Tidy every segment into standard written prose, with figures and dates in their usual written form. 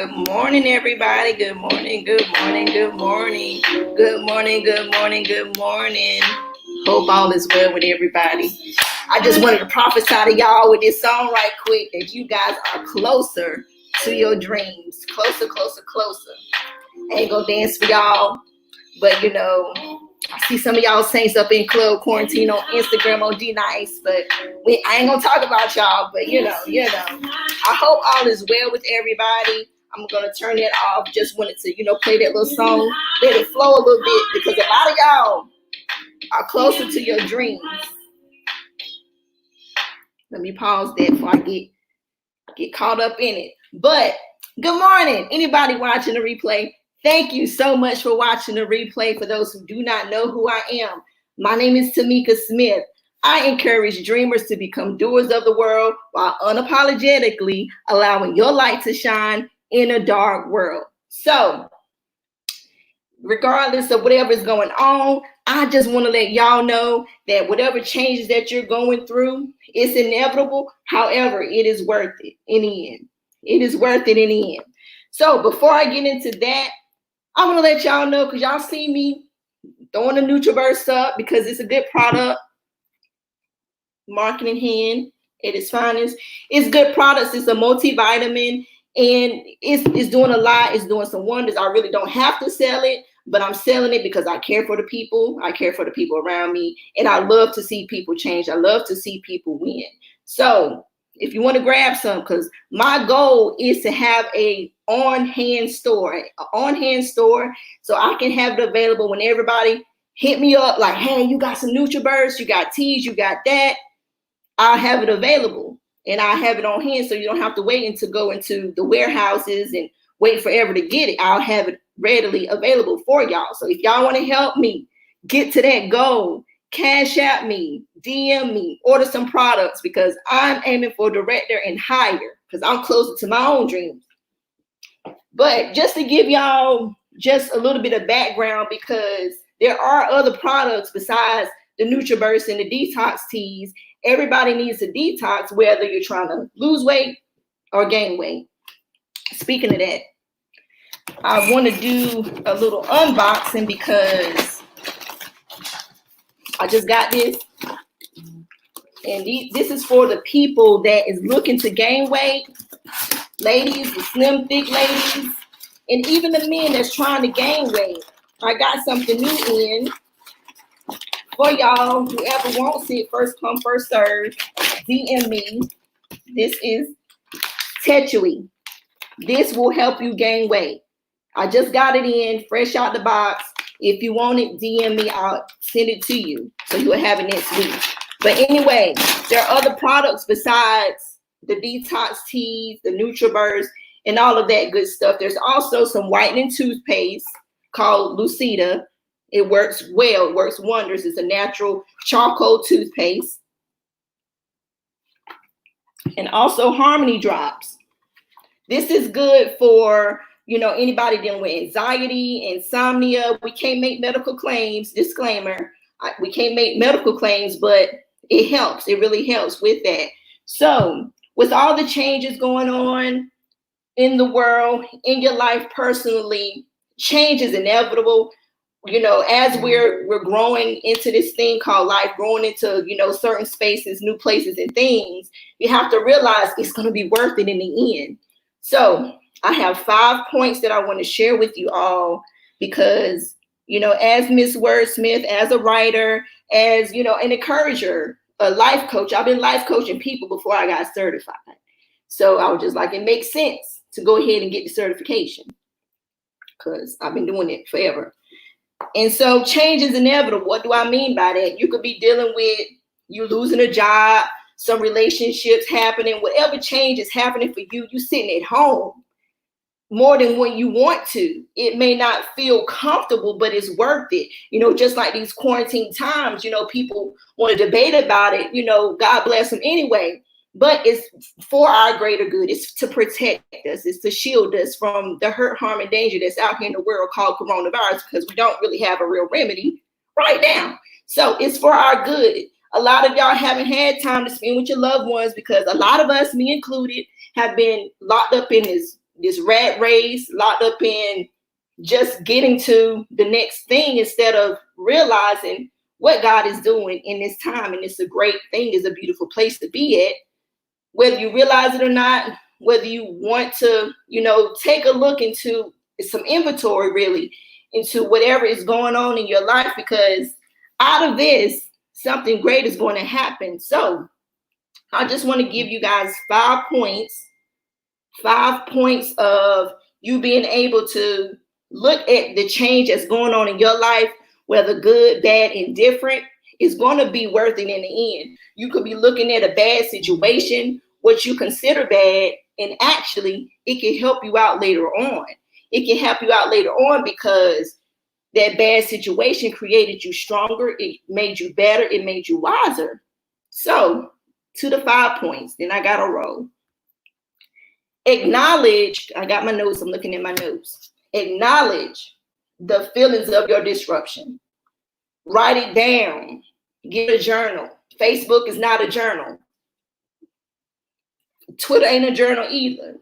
Good morning, everybody. Good morning, good morning, good morning. Good morning, good morning, good morning. Hope all is well with everybody. I just wanted to prophesy to y'all with this song right quick that you guys are closer to your dreams. Closer, closer, closer. I ain't gonna dance for y'all, but I see some of y'all saints up in club quarantine on Instagram on D Nice, but I ain't gonna talk about y'all, but I hope all is well with everybody. I'm gonna turn that off. Just wanted to, play that little song, let it flow a little bit because a lot of y'all are closer to your dreams. Let me pause that before I get caught up in it. But good morning, anybody watching the replay. Thank you so much for watching the replay. For those who do not know who I am, my name is Tamieka Smith. I encourage dreamers to become doers of the world while unapologetically allowing your light to shine in a dark world. So, regardless of whatever is going on, I just want to let y'all know that whatever changes that you're going through, it's inevitable. However, it is worth it in the end. It is worth it in the end. So before I get into that, I want to let y'all know, because y'all see me throwing the NutriBurst up because it's a good product. Marketing hand at its finest. It's good products. It's a multivitamin, and it's doing a lot. It's doing some wonders. I really don't have to sell it, but I'm selling it because I care for the people. I care for the people around me, and I love to see people change. I love to see people win. So if you want to grab some, because my goal is to have a on-hand store, so I can have it available when everybody hit me up like, hey, you got some NutriBurst, you got teas, you got that. I'll have it available, and I'll have it on hand, so you don't have to wait to go into the warehouses and wait forever to get it. I'll have it readily available for y'all. So if y'all want to help me get to that goal, Cash.app me, DM me, order some products, because I'm aiming for director and higher, because I'm closer to my own dreams. But just to give y'all just a little bit of background, because there are other products besides the NutriBurst and the detox teas. Everybody needs a detox, whether you're trying to lose weight or gain weight. Speaking of that, I want to do a little unboxing because I just got this. And this is for the people that is looking to gain weight, ladies, the slim, thick ladies, and even the men that's trying to gain weight. I got something new in for y'all. Whoever wants it, first come, first serve. DM me. This is Tetui. This will help you gain weight. I just got it in, fresh out the box. If you want it, DM me. I'll send it to you, so you'll have it next week. But anyway, there are other products besides the detox teas, the NutriBurst, and all of that good stuff. There's also some whitening toothpaste called Lucida. It works well. It works wonders. It's a natural charcoal toothpaste. And also Harmony Drops. This is good for, anybody dealing with anxiety, insomnia. We can't make medical claims. Disclaimer. We can't make medical claims, but it helps. It really helps with that. So with all the changes going on in the world, in your life personally, change is inevitable. As we're growing into this thing called life, growing into, certain spaces, new places and things, you have to realize it's going to be worth it in the end. So I have 5 points that I want to share with you all because, as Miss Wordsmith, as a writer, as, an encourager, a life coach, I've been life coaching people before I got certified. So I was just like, it makes sense to go ahead and get the certification because I've been doing it forever. And so change is inevitable. What do I mean by that? You could be dealing with you losing a job, some relationships happening, whatever change is happening for you, you sitting at home more than when you want to. It may not feel comfortable, but it's worth it. Just like these quarantine times, people want to debate about it. God bless them anyway. But it's for our greater good. It's to protect us. It's to shield us from the hurt, harm, and danger that's out here in the world called coronavirus, because we don't really have a real remedy right now. So it's for our good. A lot of y'all haven't had time to spend with your loved ones because a lot of us, me included, have been locked up in this this rat race, locked up in just getting to the next thing instead of realizing what God is doing in this time. And it's a great thing. It's a beautiful place to be at, whether you realize it or not, whether you want to, take a look into some inventory really into whatever is going on in your life, because out of this, something great is going to happen. So I just want to give you guys 5 points of you being able to look at the change that's going on in your life, whether good, bad, indifferent, is going to be worth it in the end. You could be looking at a bad situation, what you consider bad, and actually it can help you out later on. It can help you out later on because that bad situation created you stronger. It made you better. It made you wiser. So to the 5 points, then I got to roll. Acknowledge, I got my notes, I'm looking at my notes. Acknowledge the feelings of your disruption. Write it down. Get a journal. Facebook is not a journal. Twitter ain't a journal either.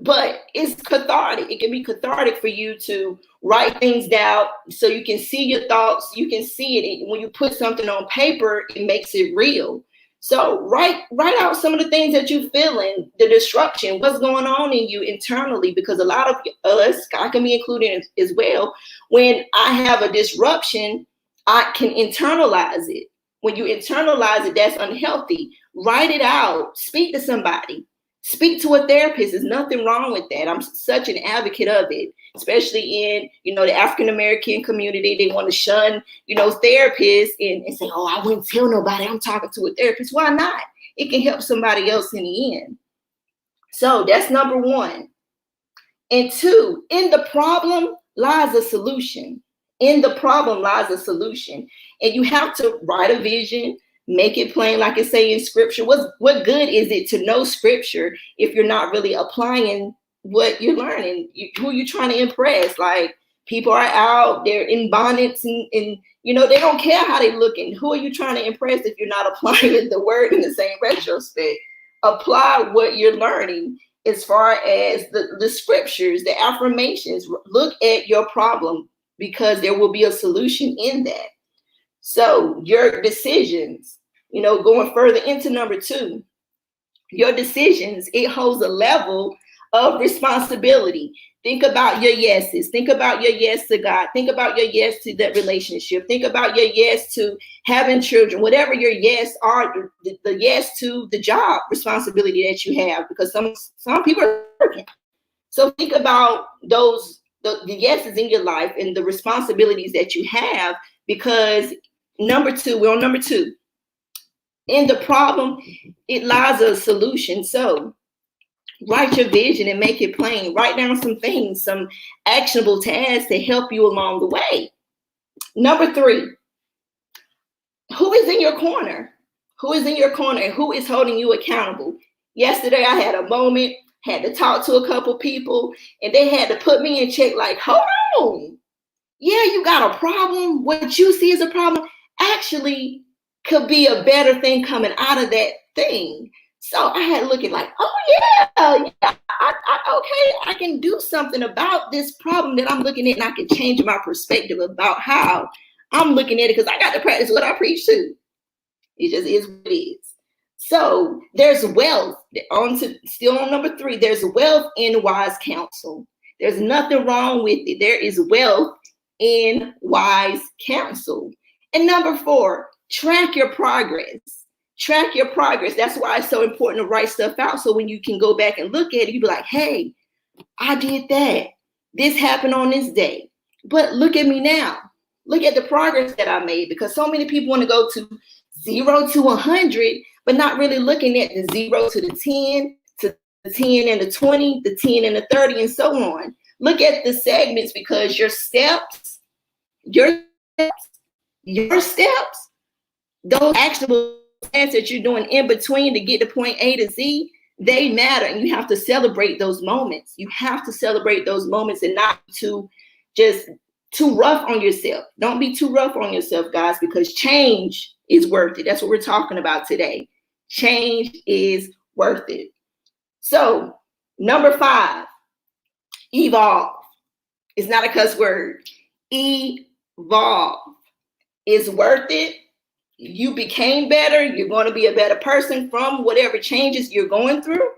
But it's cathartic. It can be cathartic for you to write things down so you can see your thoughts. You can see it. When you put something on paper, it makes it real. So write out some of the things that you're feeling, the disruption, what's going on in you internally, because a lot of us, I can be included as well, when I have a disruption, I can internalize it. When you internalize it, that's unhealthy. Write it out. Speak to somebody. Speak to a therapist. There's nothing wrong with that. I'm such an advocate of it, especially in, the African-American community. They want to shun, therapists and say, oh, I wouldn't tell nobody I'm talking to a therapist. Why not? It can help somebody else in the end. So that's number 1. And 2, in the problem lies a solution. In the problem lies a solution. And you have to write a vision, make it plain, like it say in scripture. What good is it to know scripture if you're not really applying what you're learning? Who you're trying to impress? Like, people are out, they're in bonnets and they don't care how they looking. Who are you trying to impress if you're not applying the word in the same retrospect? Apply what you're learning as far as the scriptures, the affirmations. Look at your problem, because there will be a solution in that. So your decisions, going further into number 2, your decisions, it holds a level of responsibility. Think about your yeses. Think about your yes to God. Think about your yes to that relationship. Think about your yes to having children. Whatever your yes are, the yes to the job responsibility that you have, because some people are working. So think about those, the yeses in your life and the responsibilities that you have, because number 2, we're on number 2. In the problem, it lies a solution. So write your vision and make it plain. Write down some things, some actionable tasks to help you along the way. Number 3, who is in your corner? Who is in your corner and who is holding you accountable? Yesterday, I had a moment, had to talk to a couple people, and they had to put me in check like, hold on. Yeah, you got a problem. What you see as a problem actually could be a better thing coming out of that thing. So I had to look at like, oh yeah, I can do something about this problem that I'm looking at, and I can change my perspective about how I'm looking at it, because I got to practice what I preach too. It just is what it is. So there's wealth. Still on number 3, there's wealth in wise counsel. There's nothing wrong with it. There is wealth in wise counsel. And number 4, track your progress. Track your progress. That's why it's so important to write stuff out. So when you can go back and look at it, you be like, hey, I did that. This happened on this day. But look at me now. Look at the progress that I made, because so many people want to go to 0 to 100, but not really looking at the 0 to the 10, to the 10 and the 20, the 10 and the 30, and so on. Look at the segments, because your steps, those actionable plans that you're doing in between to get to point A to Z, they matter. And you have to celebrate those moments. You have to celebrate those moments and not too rough on yourself. Don't be too rough on yourself, guys, because change is worth it. That's what we're talking about today. Change is worth it. So Number 5, evolve. It's not a cuss word. Evolve. It's worth it. You became better. You're going to be a better person from whatever changes you're going through.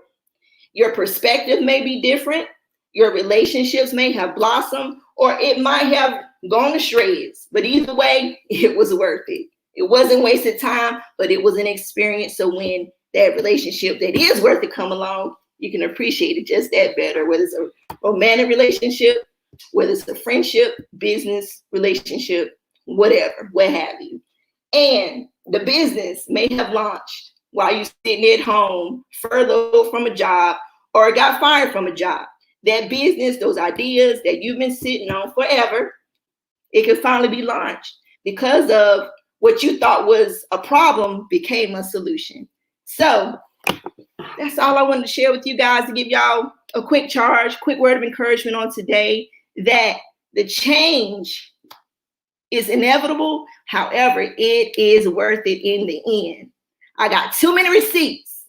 Your perspective may be different. Your relationships may have blossomed, or it might have gone to shreds. But either way, it was worth it. It wasn't wasted time, but it was an experience. So when that relationship that is worth it come along, you can appreciate it just that better, whether it's a romantic relationship, whether it's a friendship, business relationship, whatever, what have you. And the business may have launched while you're sitting at home, furloughed from a job, or got fired from a job. That business, those ideas that you've been sitting on forever, it can finally be launched because of what you thought was a problem became a solution. So that's all I wanted to share with you guys, to give y'all a quick charge, quick word of encouragement on today, that the change is inevitable. However, it is worth it in the end. I got too many receipts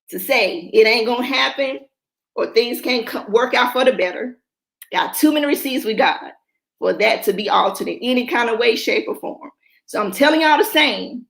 to say it ain't gonna happen or things can't work out for the better. Got too many receipts with God for that to be altered in any kind of way, shape, or form. So I'm telling y'all the same.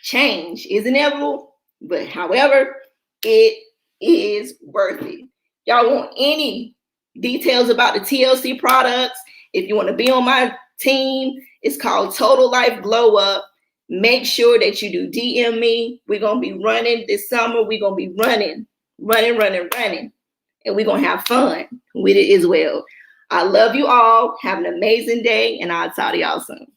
Change is inevitable, but however, it is worth it. Y'all want any details about the TLC products? If you want to be on my team, it's called Total Life Glow Up. Make sure that you do DM me. We're going to be running this summer. We're going to be running. And we're going to have fun with it as well. I love you all. Have an amazing day, and I'll talk to y'all soon.